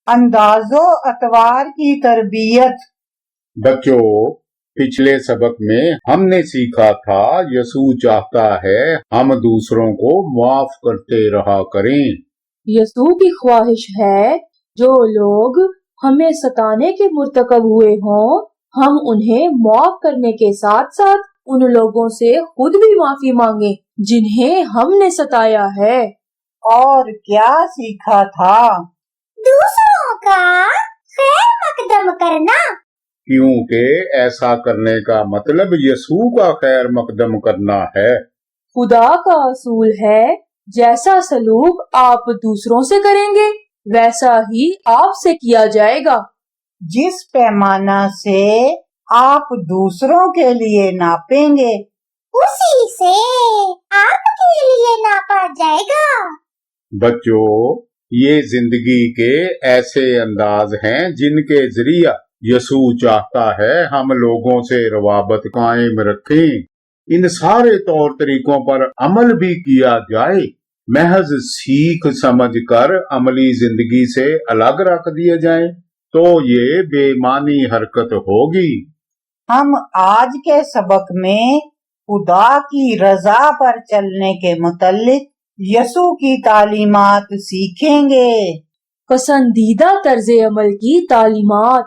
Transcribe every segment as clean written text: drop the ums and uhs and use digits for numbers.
اندازو اطوار کی تربیت۔ بچوں، پچھلے سبق میں ہم نے سیکھا تھا یسوع چاہتا ہے ہم دوسروں کو معاف کرتے رہا کریں۔ یسوع کی خواہش ہے جو لوگ ہمیں ستانے کے مرتکب ہوئے ہوں ہم انہیں معاف کرنے کے ساتھ ساتھ ان لوگوں سے خود بھی معافی مانگیں جنہیں ہم نے ستایا ہے۔ اور کیا سیکھا تھا؟ دوسروں کا خیر مقدم کرنا، کیونکہ ایسا کرنے کا مطلب یسوع کا خیر مقدم کرنا ہے۔ خدا کا اصول ہے جیسا سلوک آپ دوسروں سے کریں گے ویسا ہی آپ سے کیا جائے گا۔ جس پیمانہ سے آپ دوسروں کے لیے ناپیں گے اسی سے آپ کے لیے ناپا جائے گا۔ بچوں، یہ زندگی کے ایسے انداز ہیں جن کے ذریعہ یسوع چاہتا ہے ہم لوگوں سے روابط قائم رکھیں۔ ان سارے طور طریقوں پر عمل بھی کیا جائے، محض سیکھ سمجھ کر عملی زندگی سے الگ رکھ دیے جائیں تو یہ بے معنی حرکت ہوگی۔ ہم آج کے سبق میں خدا کی رضا پر چلنے کے متعلق یسوع کی تعلیمات سیکھیں گے۔ پسندیدہ طرز عمل کی تعلیمات۔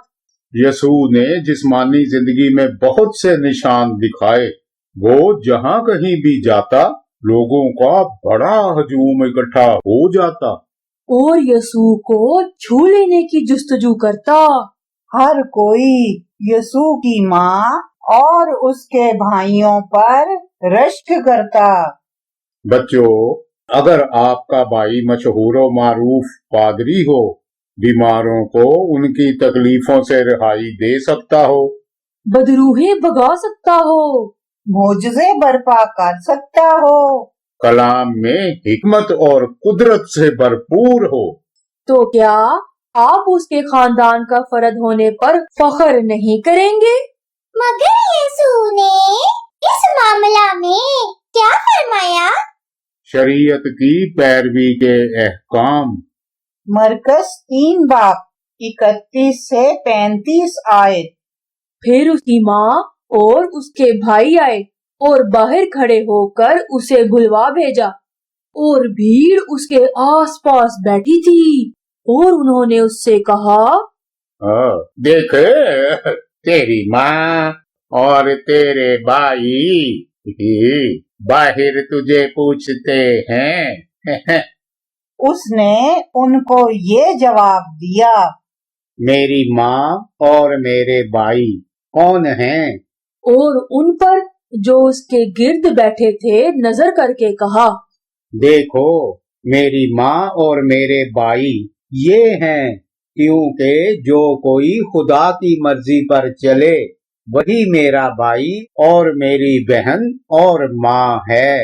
یسوع نے جسمانی زندگی میں بہت سے نشان دکھائے۔ وہ جہاں کہیں بھی جاتا لوگوں کا بڑا ہجوم اکٹھا ہو جاتا اور یسوع کو چھو لینے کی جستجو کرتا۔ ہر کوئی یسوع کی ماں اور اس کے بھائیوں پر رشک کرتا۔ بچوں، اگر آپ کا بھائی مشہور و معروف پادری ہو، بیماروں کو ان کی تکلیفوں سے رہائی دے سکتا ہو، بدروہیں بھگا سکتا ہو، معجزے برپا کر سکتا ہو، کلام میں حکمت اور قدرت سے بھرپور ہو، تو کیا آپ اس کے خاندان کا فرد ہونے پر فخر نہیں کریں گے؟ مگر یسوع نے اس معاملہ میں کیا فرمایا؟ شریعت کی پیروی کے احکام۔ مرکز 3 باب 31 سے 35 آیت۔ پھر اس کی ماں اور اس کے بھائی آئے اور باہر کھڑے ہو کر اسے بلوا بھیجا، اور بھیڑ اس کے آس پاس بیٹھی تھی، اور انہوں نے اس سے کہا، دیکھ، تیری ماں اور تیرے بھائی باہر تجھے پوچھتے ہیں۔ اس نے ان کو یہ جواب دیا، میری ماں اور میرے بھائی کون ہیں؟ اور ان پر جو اس کے گرد بیٹھے تھے نظر کر کے کہا، دیکھو، میری ماں اور میرے بھائی یہ ہیں، کیونکہ جو کوئی خدا کی مرضی پر چلے وہی میرا بھائی اور میری بہن اور ماں ہے۔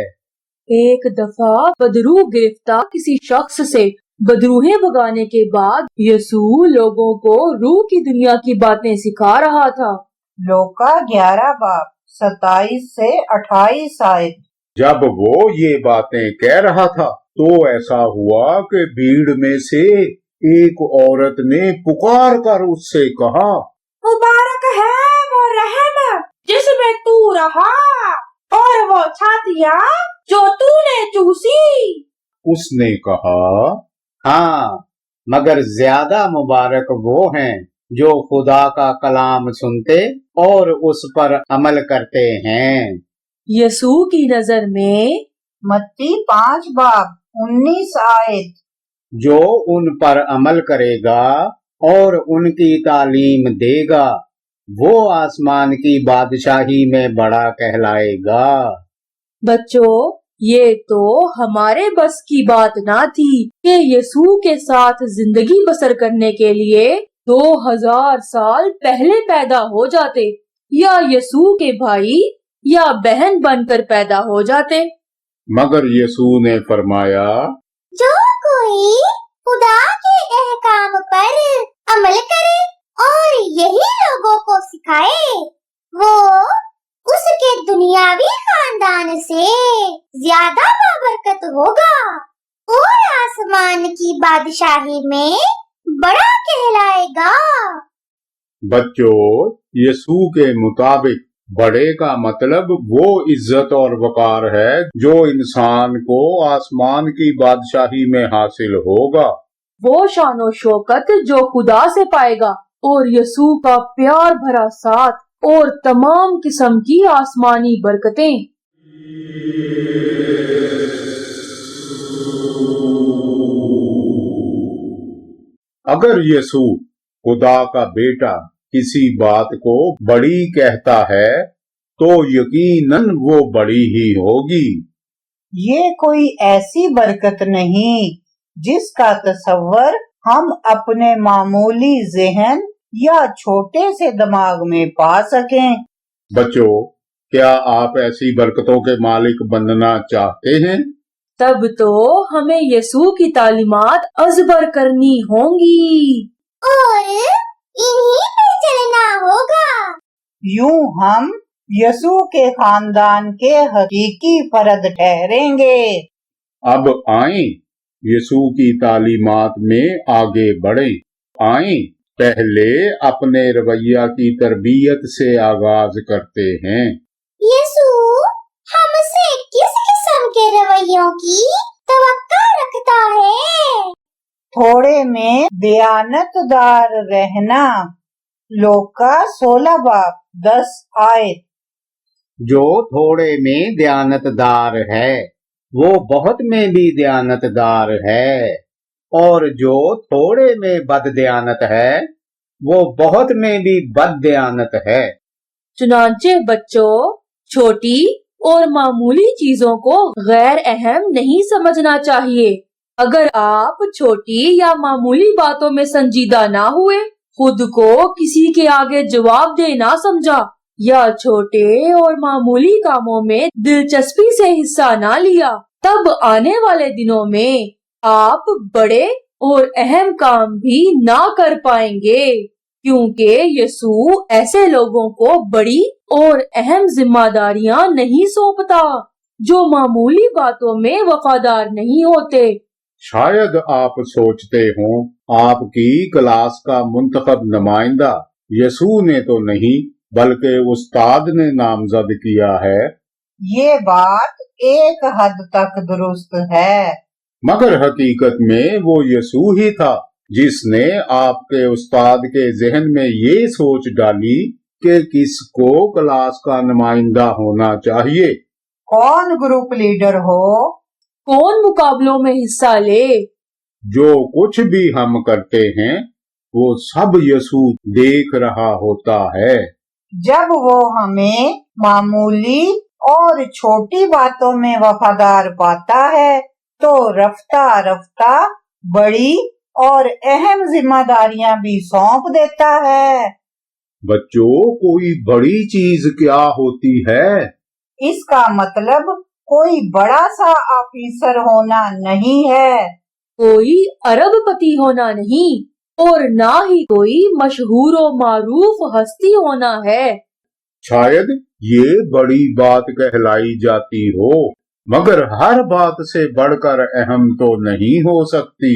ایک دفعہ بدرو گرفتہ کسی شخص سے بدروہیں بھگانے کے بعد یسوع لوگوں کو روح کی دنیا کی باتیں سکھا رہا تھا۔ لوکا 11 باب 27 سے 28 آیت۔ جب وہ یہ باتیں کہہ رہا تھا تو ایسا ہوا کہ بھیڑ میں سے ایک عورت نے پکار کر اس سے کہا، مبارک ہے وہ رحم جس میں تو رہا اور وہ چھاتیاں جو تو نے چوسی۔ اس نے کہا، ہاں، مگر زیادہ مبارک وہ ہیں جو خدا کا کلام سنتے اور اس پر عمل کرتے ہیں۔ یسوع کی نظر میں متی 5 باب 19 آیت۔ جو ان پر عمل کرے گا اور ان کی تعلیم دے گا وہ آسمان کی بادشاہی میں بڑا کہلائے گا۔ بچوں، یہ تو ہمارے بس کی بات نہ تھی کہ یسوع کے ساتھ زندگی بسر کرنے کے لیے 2000 سال پہلے پیدا ہو جاتے یا یسوع کے بھائی یا بہن بن کر پیدا ہو جاتے، مگر یسوع نے فرمایا، جو کوئی خدا کے احکام پر عمل کرے اور یہی لوگوں کو سکھائے وہ اس کے دنیاوی خاندان سے زیادہ بابرکت ہوگا اور آسمان کی بادشاہی میں बड़ा कहलाएगा। बच्चों, यीशु के मुताबिक बड़े का मतलब वो इज्जत और वकार है जो इंसान को आसमान की बादशाही में हासिल होगा। वो शानो शौकत जो खुदा से पाएगा और यीशु का प्यार भरा साथ और तमाम किस्म की आसमानी बरकतें। अगर यीशु खुदा का बेटा किसी बात को बड़ी कहता है तो यकीनन वो बड़ी ही होगी। ये कोई ऐसी बरकत नहीं जिसका तसव्वुर हम अपने मामूली ज़हन या छोटे से दिमाग में पा सकें। बच्चों, क्या आप ऐसी बरकतों के मालिक बनना चाहते हैं? तब तो हमें यीशु की तालीमात अज़बर करनी होंगी और इन्हीं पे चलना होगा। यूं हम यीशु के खानदान के हकीकी फर्द ठहरेंगे। अब आएं, यीशु की तालीमात में आगे बढ़ें। आएं, पहले अपने रवैया की तरबियत से आगाज करते हैं। यीशु हमसे किस किस्म के रवैयों की तवक्को रखता है? थोड़े में दयानतदार रहना। लोका 16 बाब 10 आयत। जो थोड़े में दयानतदार है वो बहुत में भी दयानतदार है, और जो थोड़े में बददयानत है वो बहुत में भी बददयानत है। चुनांचे बच्चों, छोटी और मामूली चीजों को गैर अहम नहीं समझना चाहिए। अगर आप छोटी या मामूली बातों में संजीदा ना हुए, खुद को किसी के आगे जवाब देना समझा या छोटे और मामूली कामों में दिलचस्पी से हिस्सा ना लिया, तब आने वाले दिनों में आप बड़े और अहम काम भी ना कर पाएंगे, क्योंकि यीशु ऐसे लोगों को बड़ी और अहम जिम्मेदारियां नहीं सौंपता जो मामूली बातों में वफादार नहीं होते। शायद आप सोचते हो आपकी क्लास का मुंतखब नुमाइंदा यीशु ने तो नहीं बल्कि उस्ताद ने नामजद किया है। ये बात एक हद तक दुरुस्त है, मगर हकीकत में वो यीशु ही था जिसने आपके उस्ताद के जहन में ये सोच डाली कि किसको क्लास का नुमाइंदा होना चाहिए। कौन ग्रुप लीडर हो, कौन मुकाबलों में हिस्सा ले। जो कुछ भी हम करते हैं वो सब यीशु देख रहा होता है। जब वो हमें मामूली और छोटी बातों में वफादार पाता है तो रफ्ता रफ्ता बड़ी और अहम जिम्मेदारियां भी सौंप देता है। बच्चों, कोई बड़ी चीज क्या होती है? इसका मतलब कोई बड़ा सा ऑफिसर होना नहीं है, कोई अरबपति होना नहीं, और ना ही कोई मशहूर और मारूफ हस्ती होना है। शायद ये बड़ी बात कहलाई जाती हो, मगर हर बात से बढ़कर अहम तो नहीं हो सकती।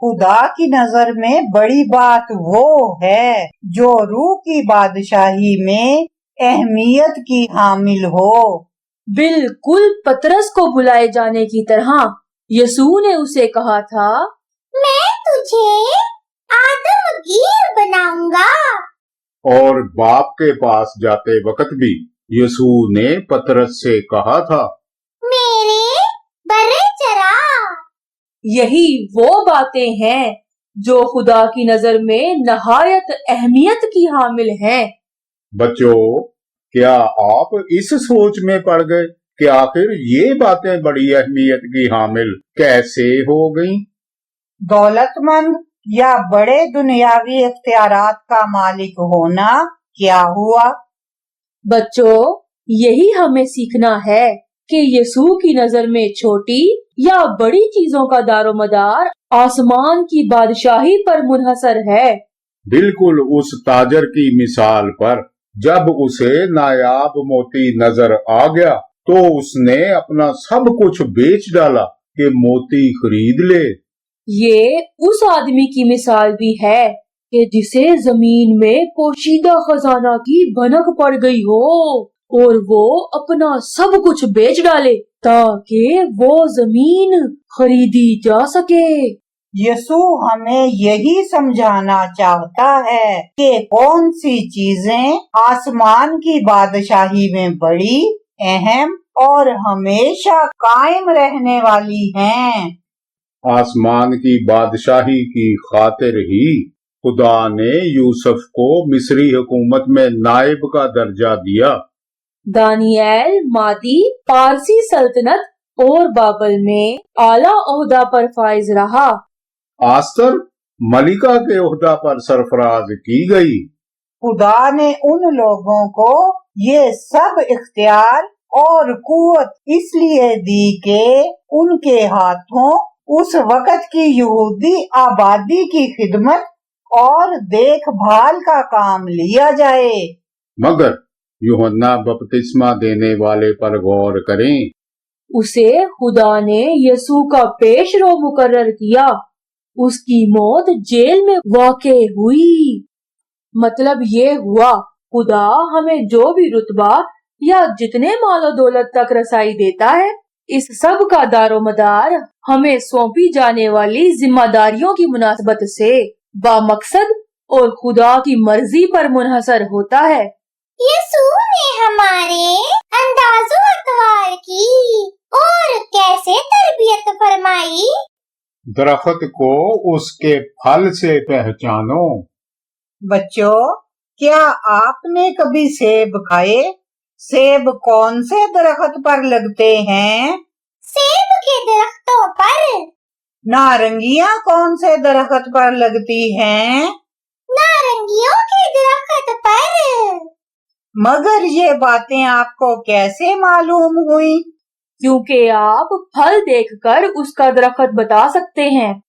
खुदा की नजर में बड़ी बात वो है जो रूह की बादशाही में अहमियत की हामिल हो। बिल्कुल पतरस को बुलाए जाने की तरह यीशु ने उसे कहा था, मैं तुझे आदमगीर बनाऊंगा। और बाप के पास जाते वक्त भी यीशु ने पतरस से कहा था, मेरे बड़े चरा। यही वो बातें हैं जो खुदा की नजर में नहायत अहमियत की हामिल हैं। बच्चों, क्या आप इस सोच में पड़ गए कि आखिर ये बातें बड़ी अहमियत की हामिल कैसे हो गईं? दौलतमंद या बड़े दुनियावी इख्तियारात का मालिक होना क्या हुआ? बच्चों, यही हमें सीखना है कि यीशु की नजर में छोटी या बड़ी चीजों का दारोमदार आसमान की बादशाही पर मुनहसर है। बिल्कुल उस ताजर की मिसाल पर, जब उसे नायाब मोती नजर आ गया तो उसने अपना सब कुछ बेच डाला कि मोती खरीद ले। ये उस आदमी की मिसाल भी है कि जिसे जमीन में पोशीदा खजाना की भनक पड़ गई हो और वो अपना सब कुछ बेच डाले ताकि वो जमीन खरीदी जा सके। यसू हमें यही समझाना चाहता है कि कौन सी चीजें आसमान की बादशाही में बड़ी, अहम और हमेशा कायम रहने वाली हैं। आसमान की बादशाही की खातिर ही खुदा ने यूसुफ को मिस्री हुकूमत में नायब का दर्जा दिया। दानियल मादी पारसी सल्तनत और बाबल में आला ओहदा पर फाइज रहा। आस्तर मलिका के ओहदा पर सरफराज की गई। खुदा ने उन लोगों को ये सब इख्तियार और कुव्वत इसलिए दी कि उनके हाथों उस वक़्त की यहूदी आबादी की खिदमत और देखभाल का काम लिया जाए। मगर यूहन्ना बपतिस्मा देने वाले पर गौर करें। उसे खुदा ने यसू का पेशरो मुकर्रर किया। उसकी मौत जेल में वाक़े हुई। मतलब ये हुआ खुदा हमें जो भी रुतबा या जितने मालो दौलत तक रसाई देता है, इस सब का दारोमदार हमें सौंपी जाने वाली जिम्मेदारियों की मुनासबत से बामकसद और खुदा की मर्जी पर मुनहसर होता है। यसू ने हमारे अंदाज़ो अतवार की और कैसे तरबियत फरमाई। दरख्त को उसके फल से पहचानो। बच्चों, क्या आपने कभी सेब खाए? सेब कौन से दरख्त पर लगते हैं? सेब के दरख्तों पर। नारंगियां कौन से दरख्त पर लगती हैं? नारंगियों के दरख्त पर। मगर ये बातें आपको कैसे मालूम हुई? क्योंकि आप फल देखकर उसका दरख्त बता सकते हैं।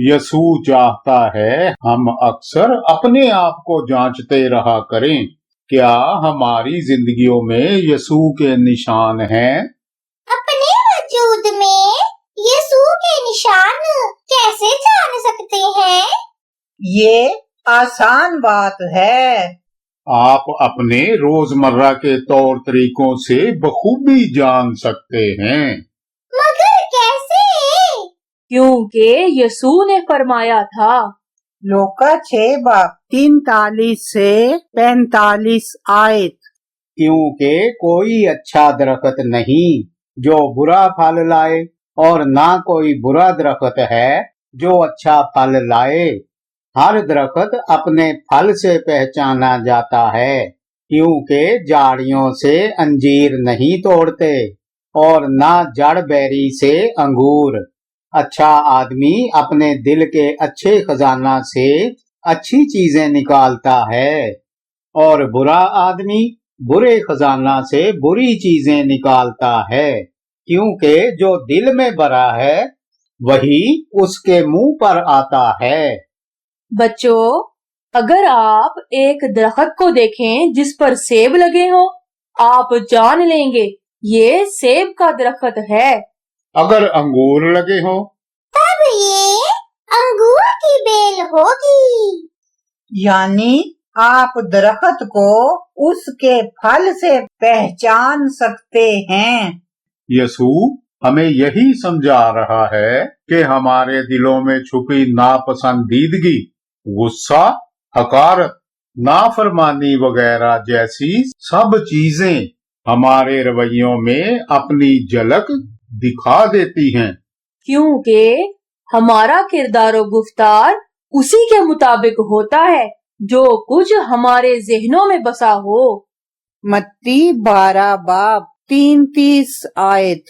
यसू चाहता है हम अक्सर अपने आप को जांचते रहा करें। क्या हमारी जिंदगियों में यसू के निशान हैं? अपने वजूद में यसू के निशान कैसे जान सकते हैं? ये आसान बात है। आप अपने रोजमर्रा के तौर तरीकों से बखूबी जान सकते हैं। मगर कैसे? क्योंकि यसू ने फरमाया था। लूका 6:43 से 45 आयत। क्योंकि कोई अच्छा दरख्त नहीं जो बुरा फल लाए, और ना कोई बुरा दरख्त है जो अच्छा फल लाए। हर दरख्त अपने फल से पहचाना जाता है। क्योंकि झाड़ियों से अंजीर नहीं तोड़ते और ना जड़ बैरी से अंगूर। अच्छा आदमी अपने दिल के अच्छे खजाना से अच्छी चीजें निकालता है, और बुरा आदमी बुरे खजाना से बुरी चीजें निकालता है। क्योंकि जो दिल में भरा है वही उसके मुंह पर आता है। बच्चों, अगर आप एक दरख्त को देखें जिस पर सेब लगे हों, आप जान लेंगे ये सेब का दरख्त है। अगर अंगूर लगे हों, तब ये अंगूर की बेल होगी। यानी आप दरख्त को उसके फल से पहचान सकते हैं। यसू हमें यही समझा रहा है कि हमारे दिलों में छुपी नापसंदीदगी, गुस्सा, हकारत, नाफरमानी वगैरह जैसी सब चीजें हमारे रवैयों में अपनी झलक दिखा देती हैं। क्योंकि हमारा किरदार गुफ्तार उसी के मुताबिक होता है जो कुछ हमारे जहनों में बसा हो। मत्ती 12:33 आयत।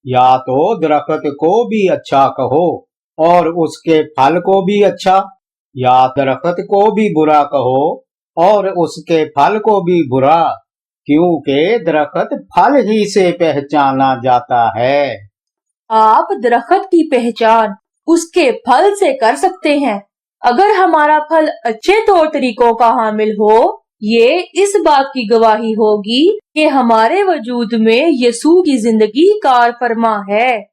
या तो दरख्त को भी अच्छा कहो और उसके फल को भी अच्छा, या दरख्त को भी बुरा कहो और उसके फल को भी बुरा। क्योंकि दरख्त फल ही से पहचाना जाता है। आप दरख्त की पहचान उसके फल से कर सकते हैं। अगर हमारा फल अच्छे तौर तरीकों का हामिल हो, ये इस बात की गवाही होगी कि हमारे वजूद में यसू की जिंदगी कार फरमा है।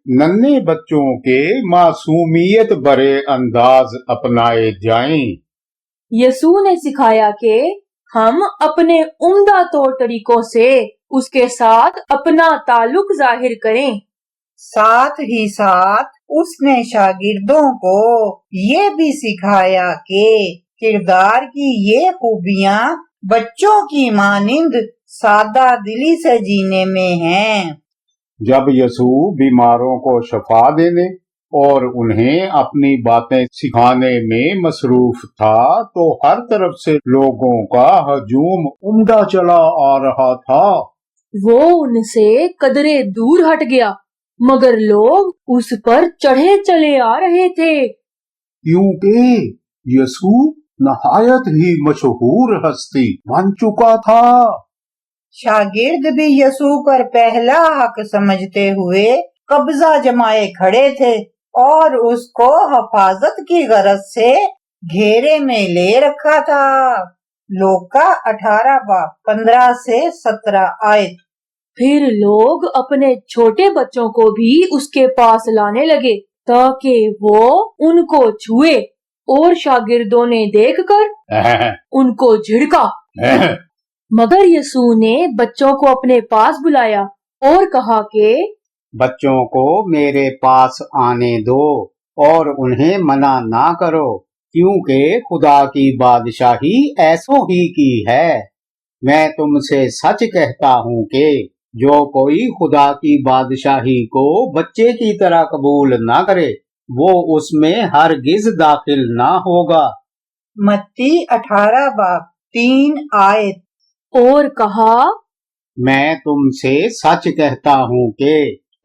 नन्हे बच्चों के मासूमियत भरे अंदाज अपनाए जाएं। यसू ने सिखाया कि हम अपने उम्दा तौर तरीकों से उसके साथ अपना ताल्लुक जाहिर करें। साथ ही साथ उसने शागिर्दों को ये भी सिखाया कि किरदार की ये खूबियां बच्चों की मानिंद सादा दिली से जीने में हैं। जब यसू बीमारों को शफा देने और उन्हें अपनी बातें सिखाने में मसरूफ था तो हर तरफ से लोगों का हजूम उमड़ा चला आ रहा था। वो उनसे कदरे दूर हट गया, मगर लोग उस पर चढ़े चले आ रहे थे, क्योंकि यसू नहायत ही मशहूर हस्ती बन चुका था। शागिर्द भी यसू पर पहला हक समझते हुए कब्जा जमाए खड़े थे और उसको हिफाजत की गरज से घेरे में ले रखा था। लूका 18:15 से 17 आयत। फिर लोग अपने छोटे बच्चों को भी उसके पास लाने लगे ताकि वो उनको छुए, और शागिर्दों ने देखकर उनको झिड़का। मगर यसू ने बच्चों को अपने पास बुलाया और कहा कि बच्चों को मेरे पास आने दो और उन्हें मना ना करो, क्योंकि खुदा की बादशाही ऐसों ही की है। मैं तुमसे सच कहता हूँ कि जो कोई खुदा की बादशाही को बच्चे की तरह कबूल ना करे वो उसमें हरगिज दाखिल ना होगा। मत्ती 18:3 आयत। और कहा, मैं तुमसे सच कहता हूँ कि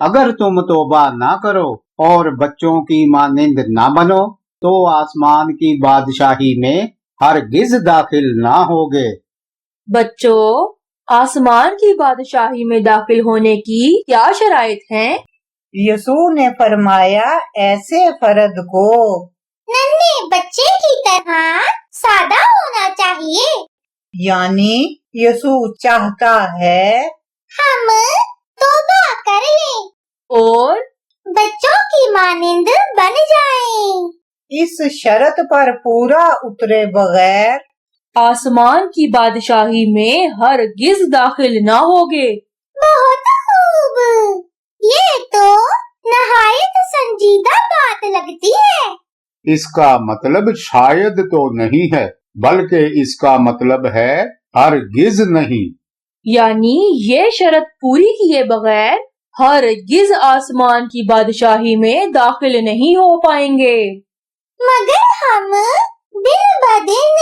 अगर तुम तौबा ना करो और बच्चों की मानिंद ना बनो तो आसमान की बादशाही में हरगिज दाखिल ना होगे। बच्चों, आसमान की बादशाही में दाखिल होने की क्या शराइत हैं? यसू ने फरमाया, ऐसे फर्द को नन्हे बच्चे की तरह सादा होना चाहिए। यानी यसू चाहता है हम तौबा कर लें और बच्चों की मानिंद बन जाएं। इस शर्त पर पूरा उतरे बगैर आसमान की बादशाही में हरगिज दाखिल ना होगे। बहुत खूब, ये तो नहायत संजीदा बात लगती है। इसका मतलब शायद तो नहीं है, बल्कि इसका मतलब है हरगिज नहीं। यानी ये शर्त पूरी किए बगैर हरगिज आसमान की बादशाही में दाखिल नहीं हो पाएंगे। मगर हम दिन ब दिन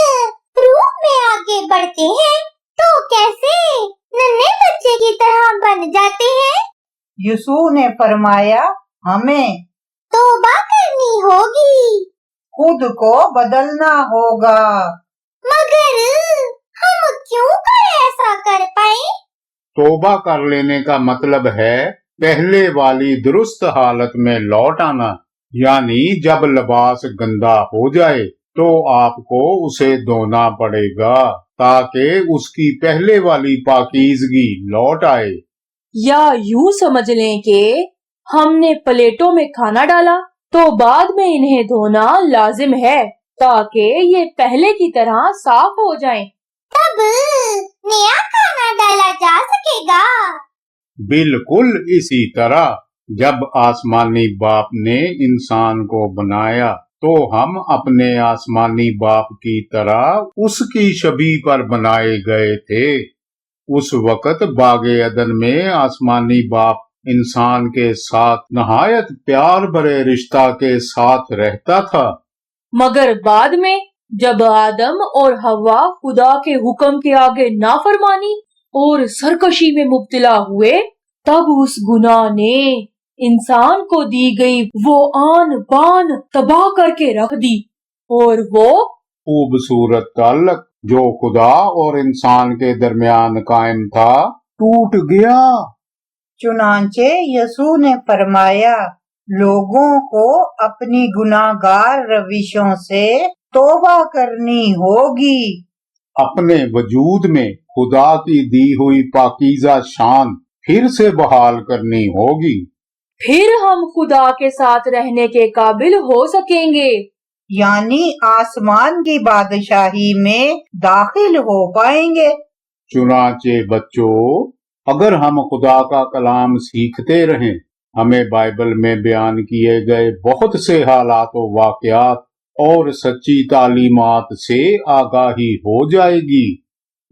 रूह में आगे बढ़ते हैं तो कैसे नन्हे बच्चे की तरह बन जाते हैं? यसू ने फरमाया, हमें तौबा करनी होगी, खुद को बदलना होगा। मगर हम क्यों कर ऐसा कर पाए? तौबा कर लेने का मतलब है पहले वाली दुरुस्त हालत में लौट आना। यानी जब लिबास गंदा हो जाए तो आपको उसे धोना पड़ेगा ताकि उसकी पहले वाली पाकीज़गी लौट आए। या यूं समझ लें कि हमने प्लेटों में खाना डाला तो बाद में इन्हें धोना लाजिम है ताकि ये पहले की तरह साफ हो जाएं। तब नया खाना डाला जा सकेगा। बिल्कुल इसी तरह जब आसमानी बाप ने इंसान को बनाया तो हम अपने आसमानी बाप की तरह उसकी छवि पर बनाए गए थे। उस वक्त बागे अदन में आसमानी बाप इंसान के साथ नहायत प्यार भरे रिश्ता के साथ रहता था। मगर बाद में जब आदम और हवा खुदा के हुक्म के आगे नाफरमानी और सरकशी में मुब्तला हुए तब उस गुनाह ने इंसान को दी गई वो आन बान तबाह करके रख दी और वो खूबसूरत ताल्लुक जो खुदा और इंसान के दरमियान कायम था टूट गया। चुनांचे यसू ने फरमाया, लोगों को अपनी गुनाहगार रविशों से तौबा करनी होगी। अपने वजूद में खुदा की दी हुई पाकीज़ा शान फिर से बहाल करनी होगी। फिर हम खुदा के साथ रहने के काबिल हो सकेंगे। यानी आसमान की बादशाही में दाखिल हो पाएंगे। चुनाचे बच्चों, अगर हम खुदा का कलाम सीखते रहें, हमें बाइबल में बयान किए गए बहुत से हालात व वाकयात और सच्ची तालीमात से आगाही हो जाएगी।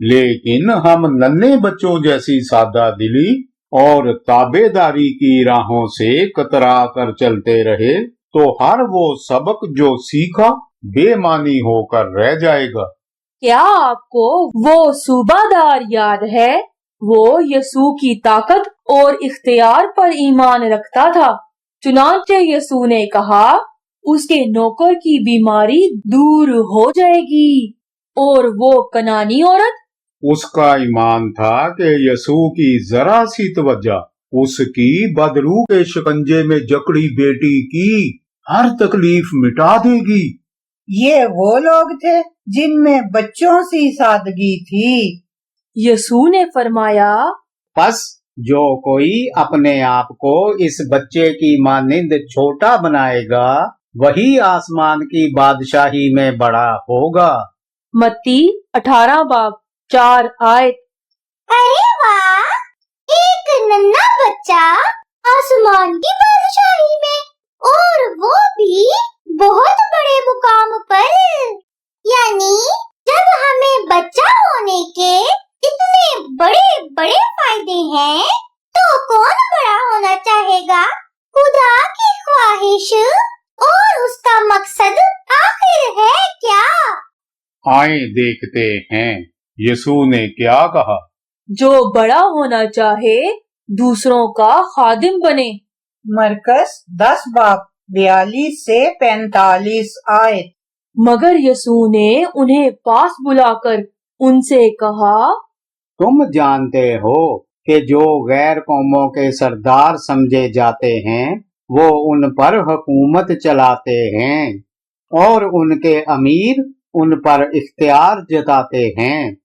लेकिन हम नन्हे बच्चों जैसी सादा दिली और ताबेदारी की राहों से कतरा कर चलते रहे तो हर वो सबक जो सीखा बेमानी होकर रह जाएगा। क्या आपको वो सूबादार याद है? वो यसू की ताकत और इख्तियार पर ईमान रखता था। चुनांचे यसू ने कहा, उसके नौकर की बीमारी दूर हो जाएगी। और वो कनानी औरत, उसका ईमान था कि यसू की जरा सी तवज्जो उसकी बदरू के शिकंजे में जकड़ी बेटी की हर तकलीफ मिटा देगी। ये वो लोग थे जिनमें बच्चों सी सादगी थी। यसू ने फरमाया, बस जो कोई अपने आप को इस बच्चे की मानिंद छोटा बनाएगा वही आसमान की बादशाही में बड़ा होगा। मत्ती 18 बाब 4 आयत। अरे वाह, एक नन्हा बच्चा आसमान की बादशाही में, और वो भी बहुत बड़े मुकाम पर। यानी जब हमें बच्चा होने के इतने बड़े बड़े फायदे हैं तो कौन बड़ा होना चाहेगा? खुदा की ख्वाहिश और उसका मकसद आखिर है क्या? आए देखते हैं यसू ने क्या कहा। जो बड़ा होना चाहे दूसरों का खादिम बने। मरकस 10 बाब 42 से 45 आयत। मगर यसू ने उन्हें पास बुलाकर उनसे कहा, तुम जानते हो कि जो गैर कौमों के सरदार समझे जाते हैं वो उन पर हुकूमत चलाते हैं और उनके अमीर उन पर इख्तियार जताते हैं,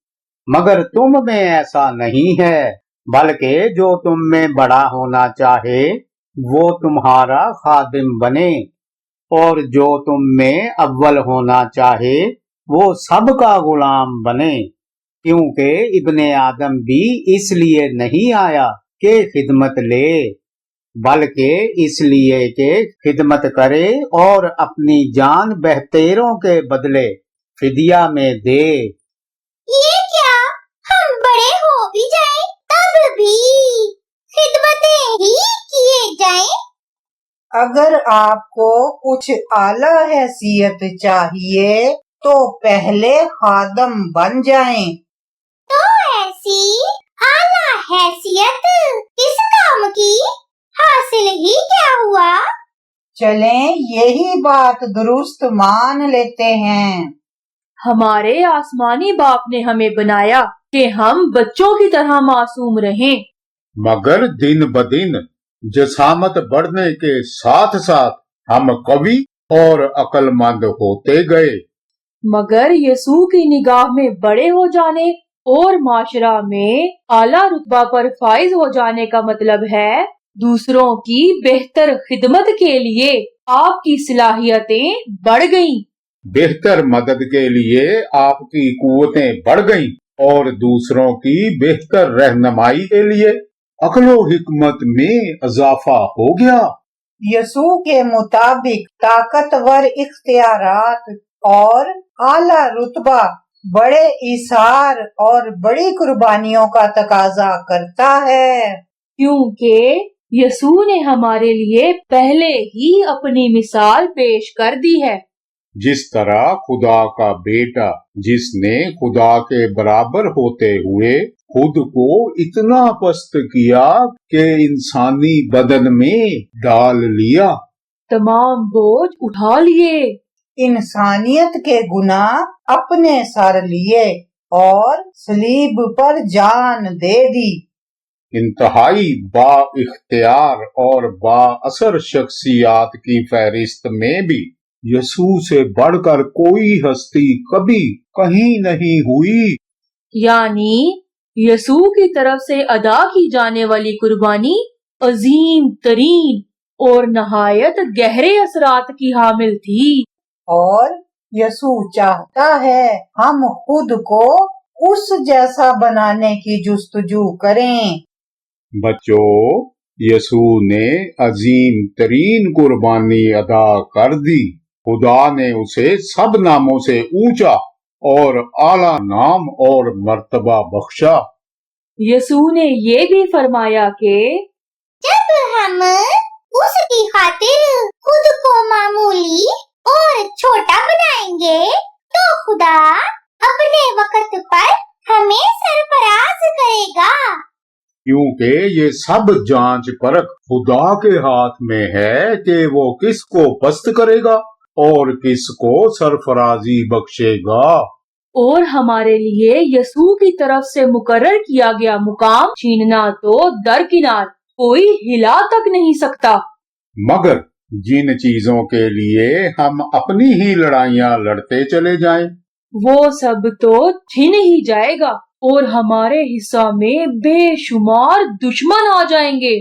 मगर तुम में ऐसा नहीं है, बल्कि जो तुम में बड़ा होना चाहे वो तुम्हारा खादिम बने, और जो तुम में अव्वल होना चाहे वो सबका गुलाम बने। क्योंकि इब्ने आदम भी इसलिए नहीं आया कि खिदमत ले, बल्कि इसलिए कि खिदमत करे और अपनी जान बेहतरों के बदले फिदिया में दे। ये क्या, हम बड़े हो भी जाएं तब भी खिदमतें ही किए जाएं? अगर आपको कुछ आला हैसियत चाहिए तो पहले खादम बन जाएं। तो ऐसी आला हैसियत किस काम की? हासिल ही क्या हुआ? चलें यही बात दुरुस्त मान लेते हैं। हमारे आसमानी बाप ने हमें बनाया कि हम बच्चों की तरह मासूम रहें। मगर दिन ब दिन जसामत बढ़ने के साथ साथ हम कवि और अक्लमंद होते गए। मगर यसू की निगाह में बड़े हो जाने और माशरा में आला रुतबा पर फाइज हो जाने का मतलब है दूसरों की बेहतर खिदमत के लिए आपकी सलाहियतें बढ़ गईं। बेहतर मदद के लिए आपकी कुव्वतें बढ़ गईं और दूसरों की बेहतर रहनुमाई के लिए अक्लो हिकमत में इजाफा हो गया। यसू के मुताबिक ताकतवर इख्तियारात और आला रुतबा बड़े इसार और बड़ी कुर्बानियों का तकाजा करता है, क्योंकि यसू ने हमारे लिए पहले ही अपनी मिसाल पेश कर दी है। जिस तरह खुदा का बेटा जिसने खुदा के बराबर होते हुए खुद को इतना पस्त किया कि इंसानी बदन में डाल लिया, तमाम बोझ उठा लिए, इंसानियत के गुनाह अपने सर लिए और सलीब पर जान दे दी। इंतहाई बा इख्तियार और बाअसर शख्सियात की फहरिस्त में भी यसू से बढ़कर कोई हस्ती कभी कहीं नहीं हुई। यानी यसू की तरफ से अदा की जाने वाली कुर्बानी अजीम तरीन और नहायत गहरे असरात की हामिल थी। और यसू चाहता है हम खुद को उस जैसा बनाने की जुस्तजू करें। बच्चों, यसू ने अजीम तरीन कुर्बानी अदा कर दी। खुदा ने उसे सब नामों से ऊंचा और आला नाम और मर्तबा बख्शा। यसू ने ये भी फरमाया कि जब हम उसकी खातिर खुद को मामूली और छोटा बनाएंगे तो खुदा अपने वक्त पर हमें सरफराज करेगा। क्योंकि ये सब जांच परख खुदा के हाथ में है कि वो किसको पस्त करेगा और किसको सरफराजी बख्शेगा। और हमारे लिए यसू की तरफ से मुकर्रर किया गया मुकाम छीनना तो दरकिनार कोई हिला तक नहीं सकता। मगर जिन चीजों के लिए हम अपनी ही लड़ाइयां लड़ते चले जाएं, वो सब तो छिन ही जाएगा और हमारे हिस्सा में बेशुमार दुश्मन आ जाएंगे।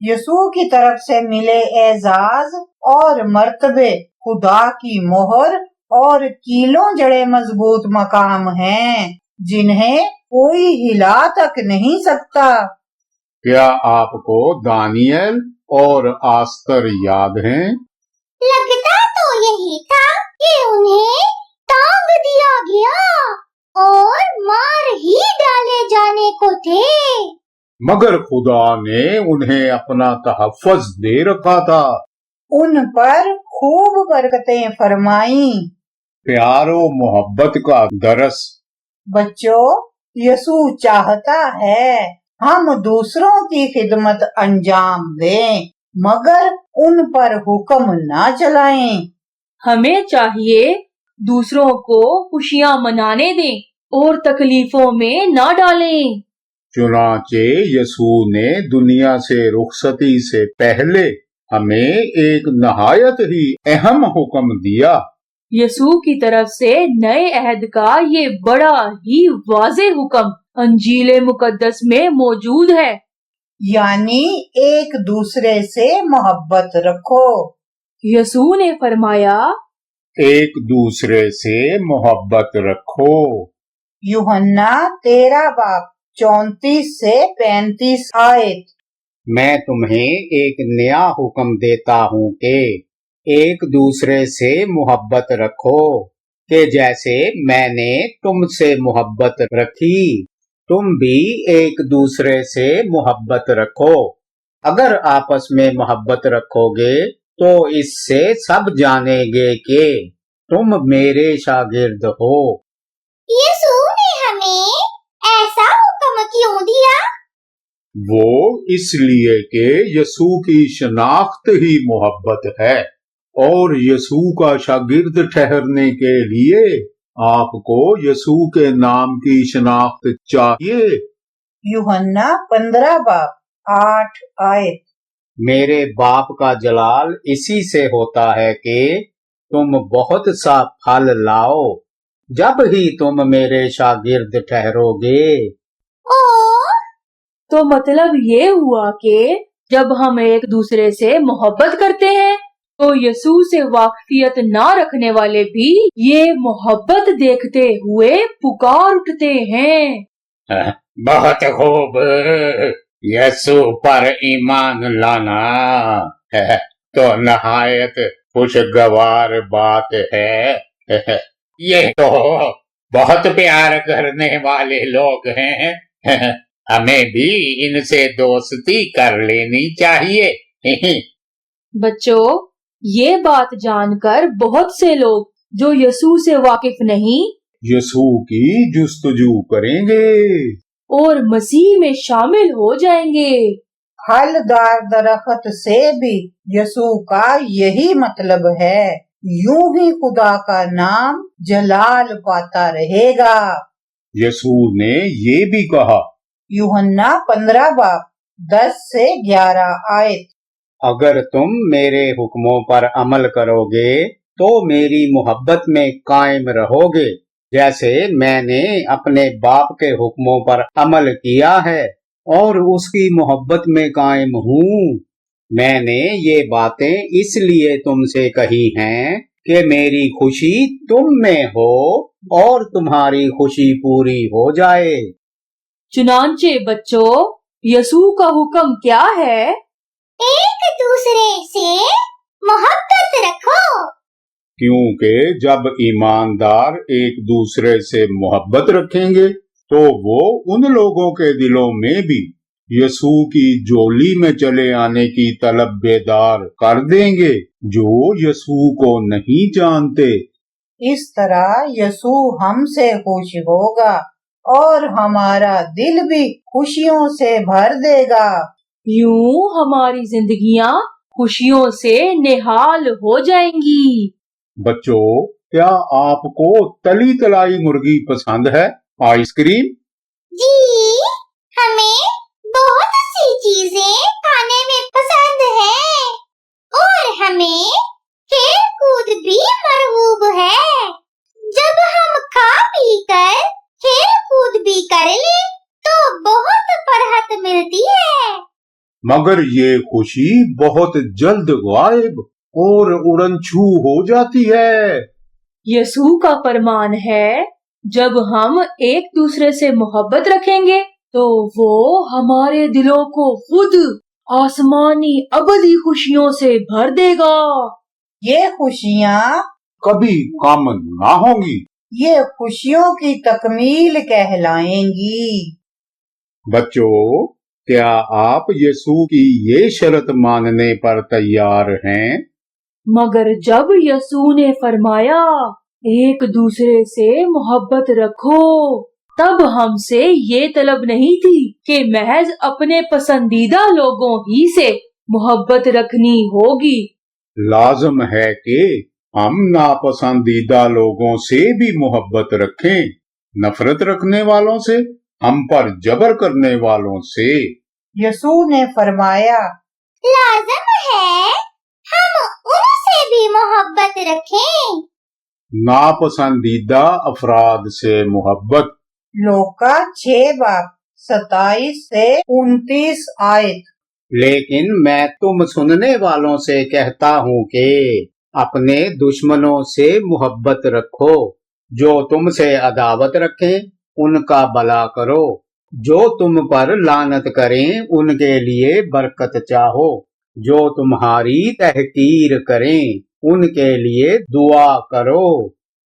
यसू की तरफ से मिले एजाज और मर्तबे खुदा की मोहर और कीलों जड़े मजबूत मकाम हैं जिन्हें कोई हिला तक नहीं सकता। क्या आपको दानियल और आस्तर याद हैं? लगता तो यही था कि उन्हें टांग दिया गया और मार ही डाले जाने को थे। मगर खुदा ने उन्हें अपना तहफ़्फ़ुज़ दे रखा था। उन पर खूब बरकतें फरमाई। प्यारो मोहब्बत का दरस। बच्चों, यसू चाहता है हम दूसरों की खिदमत अंजाम दें मगर उन पर हुक्म ना चलाएं। हमें चाहिए दूसरों को खुशियां मनाने दें और तकलीफों में ना डालें। चुनाचे यसू ने दुनिया से रुखसती से पहले हमें एक नहायत ही अहम हुक्म दिया। यसू की तरफ से नए अहद का ये बड़ा ही वाज़ेह हुक्म अंजील मुकद्दस में मौजूद है। यानी एक दूसरे से मोहब्बत रखो। यसू ने फरमाया, एक दूसरे से मोहब्बत रखो। यूहन्ना 13 बाब 34 से 35 आयत। मैं तुम्हें एक नया हुक्म देता हूँ कि एक दूसरे से मोहब्बत रखो कि जैसे मैंने तुमसे मोहब्बत रखी तुम भी एक दूसरे से मोहब्बत रखो। अगर आपस में मोहब्बत रखोगे तो इससे सब जानेंगे कि तुम मेरे शागिर्द हो। यीशु ने हमें ऐसा हुक्म क्यों दिया? वो इसलिए कि यसू की शनाख्त ही मोहब्बत है और यसू का शागिर्द ठहरने के लिए आपको यसू के नाम की शनाख्त चाहिए। यूहन्ना 15 बाब 8 आयत। मेरे बाप का जलाल इसी से होता है कि तुम बहुत सा फल लाओ, जब ही तुम मेरे शागिर्द ठहरोगे। तो मतलब ये हुआ कि जब हम एक दूसरे से मोहब्बत करते हैं तो यसू से वाकफियत ना रखने वाले भी ये मोहब्बत देखते हुए पुकार उठते हैं। बहुत खूब, यसू पर ईमान लाना तो नहायत खुशगवार बात है। ये तो बहुत प्यार करने वाले लोग हैं, हमें भी इनसे दोस्ती कर लेनी चाहिए। बच्चों, ये बात जानकर बहुत से लोग जो यसू से वाकिफ नहीं यसू की जुस्तजू करेंगे और मसीह में शामिल हो जाएंगे। फलदार दरख्त से भी यसू का यही मतलब है। यूं ही खुदा का नाम जलाल पाता रहेगा। यसू ने ये भी कहा, यूहन्ना 15 बाब 10 से 11 आयत। अगर तुम मेरे हुक्मों पर अमल करोगे तो मेरी मोहब्बत में कायम रहोगे, जैसे मैंने अपने बाप के हुक्मों पर अमल किया है और उसकी मोहब्बत में कायम हूँ। میں نے یہ باتیں اس لیے تم سے کہی ہیں کہ میری خوشی تم میں ہو اور تمہاری خوشی پوری ہو جائے۔ چنانچہ بچوں، یسوع کا حکم کیا ہے؟ ایک دوسرے سے محبت رکھو۔ کیونکہ جب ایماندار ایک دوسرے سے محبت رکھیں گے تو وہ ان لوگوں کے دلوں میں بھی یسوع کی جولی میں چلے آنے کی طلب بیدار کر دیں گے جو یسوع کو نہیں جانتے۔ اس طرح یسوع ہم سے خوش ہوگا اور ہمارا دل بھی خوشیوں سے بھر دے گا۔ یوں ہماری زندگیاں خوشیوں سے نہال ہو جائیں گی۔ بچوں، کیا آپ کو تلی تلائی مرغی پسند ہے؟ Ice cream? جی، ہمیں بہت سی چیزیں کھانے میں پسند ہے اور ہمیں کھیل کود بھی مرغوب ہے۔ جب ہم کھا پی کر کھیل کود بھی کر لیں تو بہت فرحت ملتی ہے۔ مگر یہ خوشی بہت جلد غائب اور اڑن چھو ہو جاتی ہے۔ یسوع کا فرمان ہے، جب ہم ایک دوسرے سے محبت رکھیں گے تو وہ ہمارے دلوں کو خود آسمانی ابدی خوشیوں سے بھر دے گا۔ یہ خوشیاں کبھی کم نہ ہوں گی۔ یہ خوشیوں کی تکمیل کہلائیں گی۔ بچوں، کیا آپ یسوع کی یہ شرط ماننے پر تیار ہیں؟ مگر جب یسوع نے فرمایا ایک دوسرے سے محبت رکھو، تب ہم سے یہ طلب نہیں تھی کہ محض اپنے پسندیدہ لوگوں ہی سے محبت رکھنی ہوگی۔ لازم ہے کہ ہم ناپسندیدہ لوگوں سے بھی محبت رکھیں، نفرت رکھنے والوں سے، ہم پر جبر کرنے والوں سے۔ یسوع نے فرمایا، لازم ہے ہم ان سے بھی محبت رکھیں۔ ناپسندیدہ افراد سے محبت۔ لوکا 6:27 سے 29 آیت۔ لیکن میں تم سننے والوں سے کہتا ہوں کہ اپنے دشمنوں سے محبت رکھو، جو تم سے عداوت رکھیں ان کا بھلا کرو، جو تم پر لعنت کریں ان کے لیے برکت چاہو، جو تمہاری تحقیر کریں ان کے لیے دعا کرو،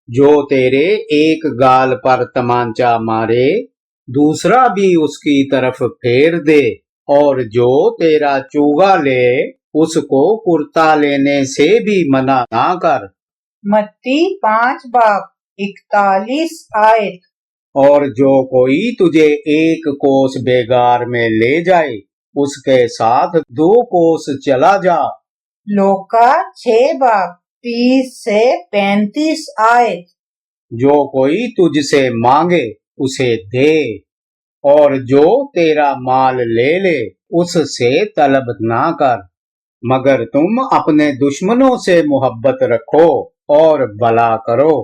جو تیرے ایک گال پر تمانچہ مارے دوسرا بھی اس کی طرف پھیر دے، اور جو تیرا چوگا لے اس کو کرتا لینے سے بھی منع نہ کر۔ متی 5:41 آیت۔ اور جو کوئی تجھے ایک کوس بیگار میں لے جائے اس کے ساتھ 2 کوس چلا جا۔ لوکا 6:30 سے 35 آیت۔ جو کوئی تجھ سے مانگے اسے دے، اور جو تیرا مال لے لے اس سے طلب نہ کر، مگر تم اپنے دشمنوں سے محبت رکھو اور بھلا کرو،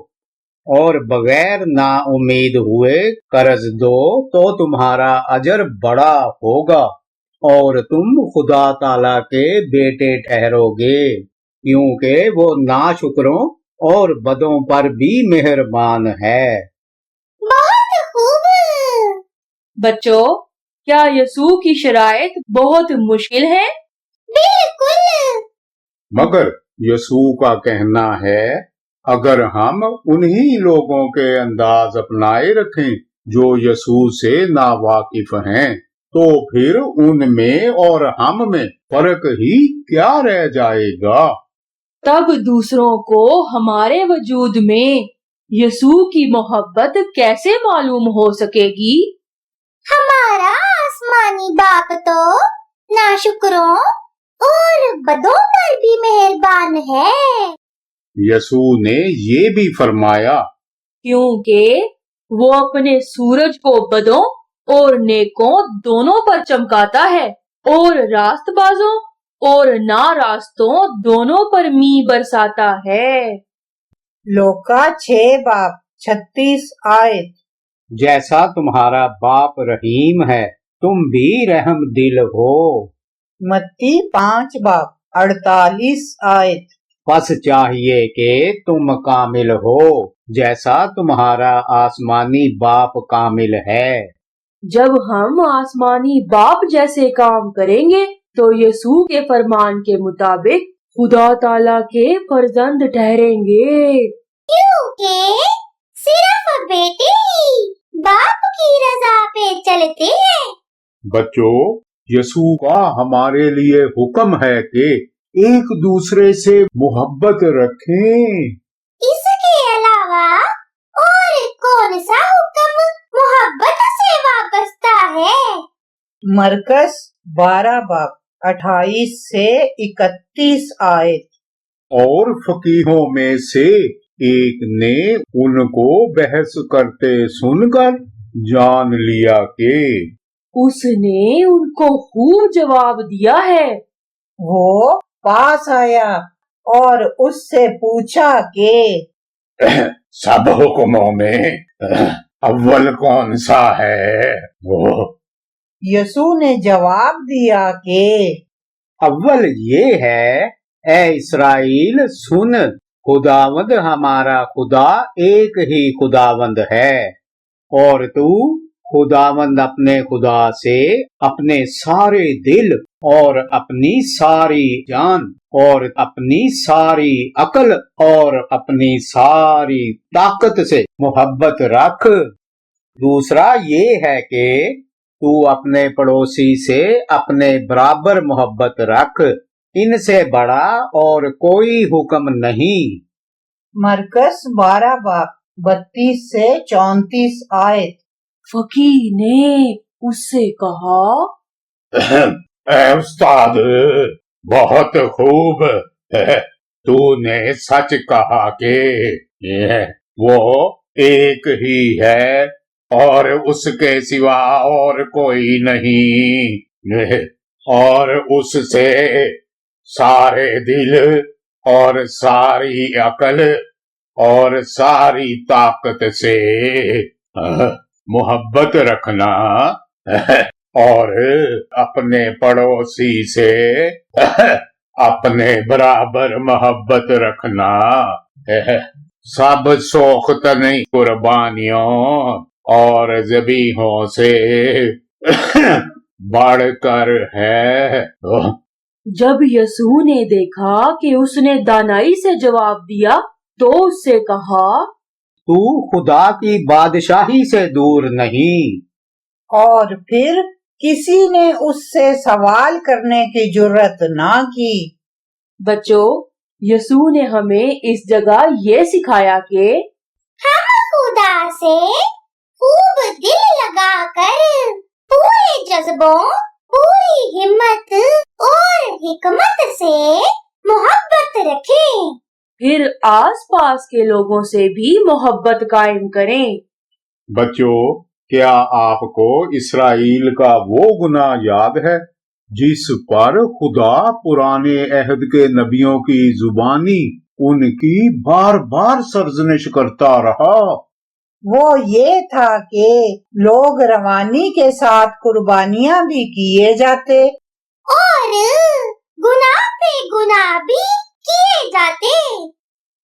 اور بغیر نا امید ہوئے قرض دو تو تمہارا اجر بڑا ہوگا، اور تم خدا تعالی کے بیٹے ٹھہرو گے، کیونکہ وہ ناشکروں اور بدوں پر بھی مہربان ہے۔ بہت خوب۔ بچوں، کیا یسوع کی شرائط بہت مشکل ہے؟ بالکل۔ مگر یسوع کا کہنا ہے، اگر ہم انہی لوگوں کے انداز اپنائے رکھیں جو یسوع سے ناواقف ہیں تو پھر ان میں اور ہم میں فرق ہی کیا رہ جائے گا؟ تب دوسروں کو ہمارے وجود میں یسوع کی محبت کیسے معلوم ہو سکے گی؟ ہمارا آسمانی باپ تو ناشکروں اور بدوں پر بھی مہربان ہے۔ یسوع نے یہ بھی فرمایا، کیونکہ وہ اپنے سورج کو بدوں اور نیکوں دونوں پر چمکاتا ہے، اور راست بازوں اور ناراستوں دونوں پر می برساتا ہے۔ لوکا 6:36 آیت۔ جیسا تمہارا باپ رحیم ہے تم بھی رحم دل ہو۔ मत्ती 5 बाब 48 आयत। बस चाहिए कि तुम कामिल हो जैसा तुम्हारा आसमानी बाप कामिल है। जब हम आसमानी बाप जैसे काम करेंगे तो यीशु के फरमान के मुताबिक खुदा ताला के फर्जंद ठहरेंगे। क्योंकि सिर्फ बेटे ही बाप की रजा पे चलते हैं। बच्चों, यीशु का हमारे लिए हुक्म है कि एक दूसरे से मोहब्बत रखें। इसके अलावा और कौन सा हुक्म मोहब्बत से वाबस्ता है? मरकस 12 बाब 28 से 31 आयत। और फकीहों में से एक ने उनको बहस करते सुनकर जान लिया कि उसने उनको खूब जवाब दिया है। वो पास आया और उससे पूछा कि सब हुक्मों में अव्वल कौन सा है? वो यीशु ने जवाब दिया कि अव्वल ये है, ए इस्राएल सुन, खुदावंद हमारा खुदा एक ही खुदावंद है, और तू खुदावंद अपने खुदा से अपने सारे दिल और अपनी सारी जान और अपनी सारी अकल और अपनी सारी ताकत से मोहब्बत रख। दूसरा ये है कि तू अपने पड़ोसी से अपने बराबर मोहब्बत रख। इनसे बड़ा और कोई हुक्म नहीं। मरकस 12 बाब 32 से 34 आयत। फकीर ने उससे कहा, ए उस्ताद, बहुत खूब, तूने सच कहा कि वो एक ही है और उसके सिवा और कोई नहीं, और उससे सारे दिल और सारी अकल और सारी ताकत से मोहब्बत रखना और अपने पड़ोसी से अपने बराबर मोहब्बत रखना सब सोख्त नहीं कुर्बानियों और ज़बीहों से बढ़कर है। जब यीशु ने देखा कि उसने दानाई से जवाब दिया तो उससे कहा, तू खुदा की बादशाही से दूर नहीं। और फिर किसी ने उससे सवाल करने की जुर्रत ना की। बच्चों, यीशु ने हमें इस जगह ये सिखाया कि हम खुदा से खूब दिल लगाकर पूरे जज्बों, पूरी हिम्मत और हिकमत से मोहब्बत रखें। फिर आसपास के लोगों से भी मोहब्बत कायम करें। बच्चों, क्या आपको इस्राएल का वो गुनाह याद है जिस पर खुदा पुराने अहद के नबियों की जुबानी उनकी बार बार सरजनिश करता रहा? वो ये था कि लोग रवानी के साथ कुर्बानियां भी किए जाते और गुनाह पे गुनाह भी किए जाते।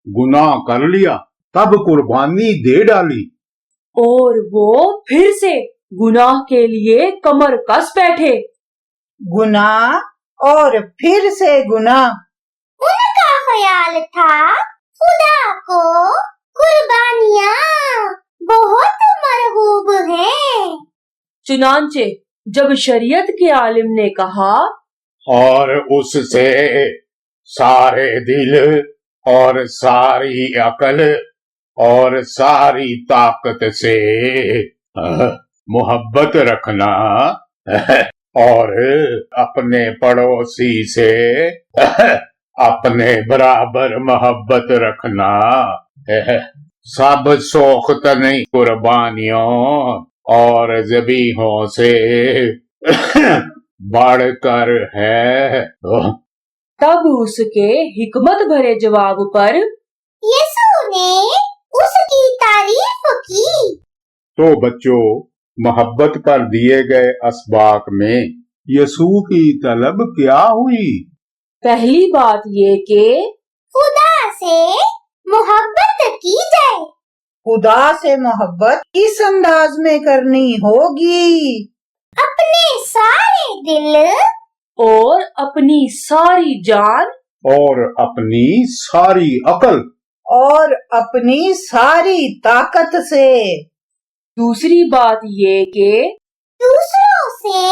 गुनाह कर लिया तब कुर्बानी दे डाली और वो फिर से गुनाह के लिए कमर कस बैठे। गुनाह और फिर से गुनाह। उनका ख्याल था खुदा को कुर्बानियां बहुत मरगूब हैं। चुनांचे जब शरीयत के आलिम ने कहा, और उससे सारे दिल और सारी अकल और सारी ताकत से मोहब्बत रखना और अपने पड़ोसी से अपने बराबर मोहब्बत रखना सब सोख्त नहीं कुर्बानियों और ज़बीहों से बढ़कर है। तब उसके हिकमत भरे जवाब पर यीशु ने उसकी तारीफ की। तो बच्चों, मोहब्बत पर दिए गए असबाक में यसू की तलब क्या हुई? पहली बात ये कि खुदा से मोहब्बत की जाए। खुदा से मोहब्बत किस अंदाज में करनी होगी? अपने सारे दिल और अपनी सारी जान और अपनी सारी अकल और अपनी सारी ताकत से। दूसरी बात ये कि दूसरों से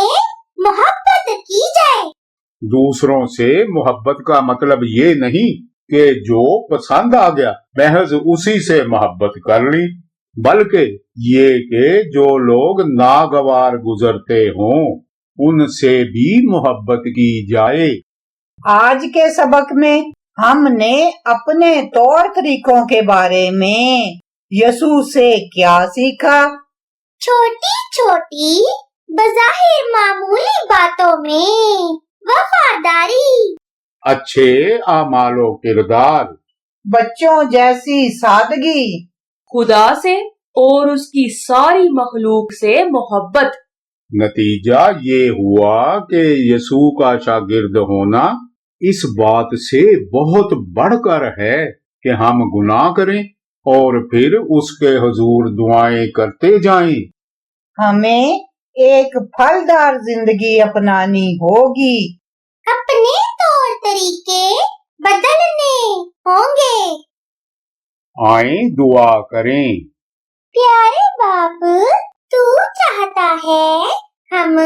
मोहब्बत की जाए। दूसरों से मोहब्बत का मतलब ये नहीं कि जो पसंद आ गया महज उसी से मोहब्बत कर ली, बल्कि ये कि जो लोग नागवार गुजरते हों उनसे भी मोहब्बत की जाए। आज के सबक में हमने अपने तौर तरीकों के बारे में यसू से क्या सीखा? छोटी छोटी बज़ाहिर मामूली बातों में वफादारी, अच्छे आमालो किरदार, बच्चों जैसी सादगी, खुदा से और उसकी सारी मखलूक से मोहब्बत। नतीजा ये हुआ कि यसू का शागिर्द होना इस बात से बहुत बढ़कर है कि हम गुनाह करें और फिर उसके हुजूर दुआएं करते जाएं। हमें एक फलदार जिंदगी अपनानी होगी। अपने तौर तरीके बदलने होंगे। आए दुआ करें। प्यारे बाप, तू चाहता है हम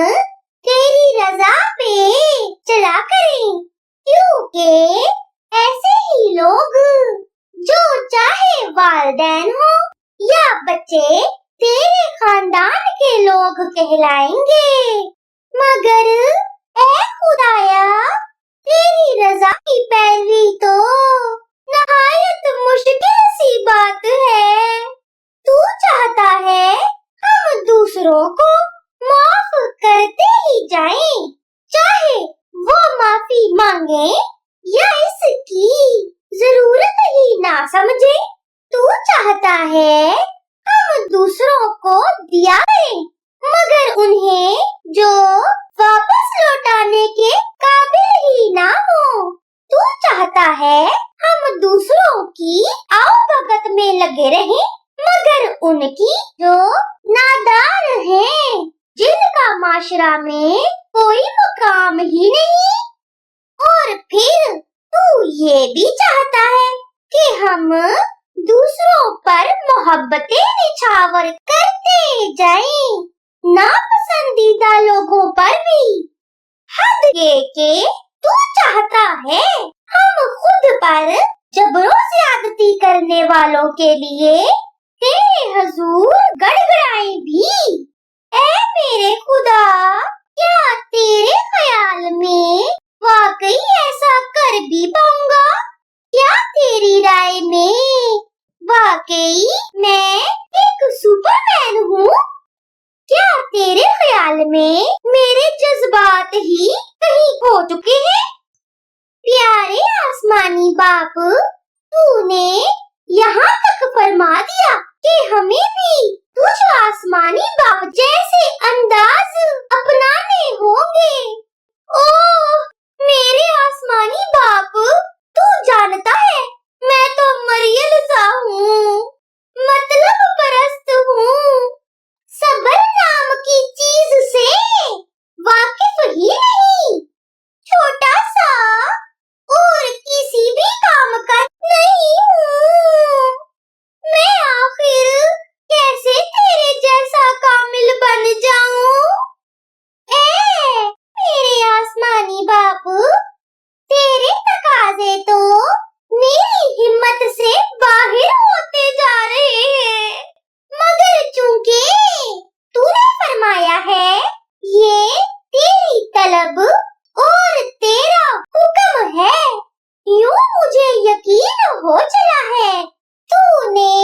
तेरी रजा पे चला करें, क्योंकि ऐसे ही लोग जो चाहे वालिदैन हो या बच्चे तेरे खानदान के लोग कहलाएंगे। मगर ऐ खुदाया, तेरी रजा की पैरवी तो नहायत मुश्किल सी बात है। तू चाहता है हम दूसरों को माफ करते ही जाएं, चाहे वो माफी मांगे या इसकी जरूरत ही ना समझे। तू चाहता है हम दूसरों को दिया करें, मगर उन्हें जो वापस लौटाने के काबिल ही ना हो। तू चाहता है हम दूसरों की आवभगत में लगे रहें, मगर उनकी जो नादार हैं, जिनका माशरा में कोई मुकाम ही नहीं। और फिर तू ये भी चाहता है कि हम दूसरों पर मोहब्बतें निछावर करते जाएं, नापसंदीदा लोगों पर भी। हद ये कि तू चाहता है हम खुद पर जबरों ज्यादती करने वालों के लिए तेरे हुजूर गड़गड़ाएं भी। ऐ मेरे खुदा, क्या तेरे ख्याल में वाकई ऐसा कर भी पाऊंगा? क्या तेरी राय में वाकई मैं एक सुपरमैन हूँ? क्या तेरे ख्याल में मेरे जज्बात ही कहीं खो चुके हैं? प्यारे आसमानी बाप, तूने यहाँ तक फरमा दिया कि हमें भी तुझ आसमानी बाप जैसे अंदाज अपनाने होंगे। ओह मेरे आसमानी बाप, तू जानता है मैं तो मरियल सा हूँ, मतलब परस्त हूँ, सबर नाम की चीज से वाकिफ ही नहीं, छोटा सा और किसी भी काम का नहीं हूँ। मैं आखिर कैसे तेरे जैसा कामिल बन जाऊं? ऐ मेरे आसमानी बाप, तेरे तकाजे तो मेरी हिम्मत से बाहर होते जा रहे हैं, मगर चूंकि तूने फरमाया है ये तेरी तलब और तेरा हुक्म है, यूं मुझे यकीन हो चला है तूने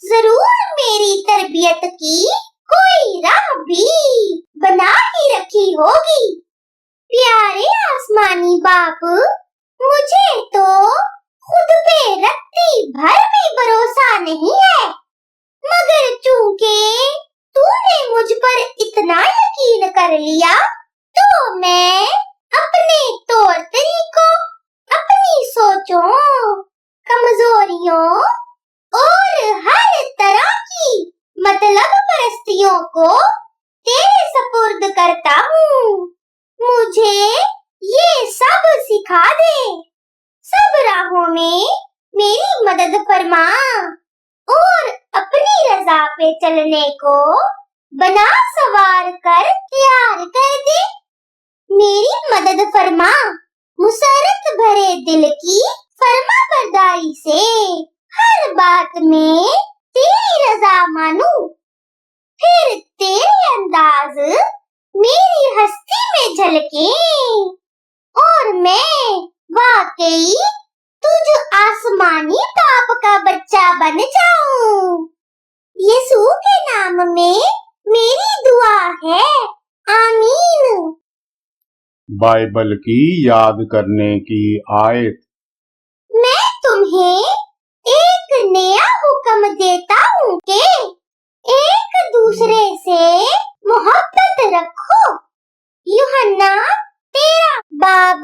जरूर मेरी तरबियत की कोई राह भी बना ही रखी होगी। प्यारे आसमानी बाप, मुझे तो खुद पे रत्ती भर भी भरोसा नहीं है, मगर चूंकि तूने मुझ पर इतना यकीन कर लिया तो मैं अपने तौर तरीकों, अपनी सोचों, कमजोरियों और हर तरह की मतलब परस्तियों को तेरे सपुर्द करता हूँ। मुझे ये सब सिखा दे, सब राहों में मेरी मदद फरमा और अपनी रजा पे चलने को बना सवार कर तैयार कर दे। मेरी मदद फरमा, मुसरत भरे दिल की फरमा बरदारी से हर बात में तेरी रजा मानूं, फिर तेरे अंदाज मेरी हस्ती में झलके और मैं वाकई तुझ आसमानी बाप का बच्चा बन जाऊं। यीशु के नाम में मेरी दुआ है, आमीन। बाइबल की याद करने की आयत। मैं तुम्हें एक नया हुक्म देता हूँ कि एक दूसरे से मोहब्बत रखो। यूहन्ना 13 बाब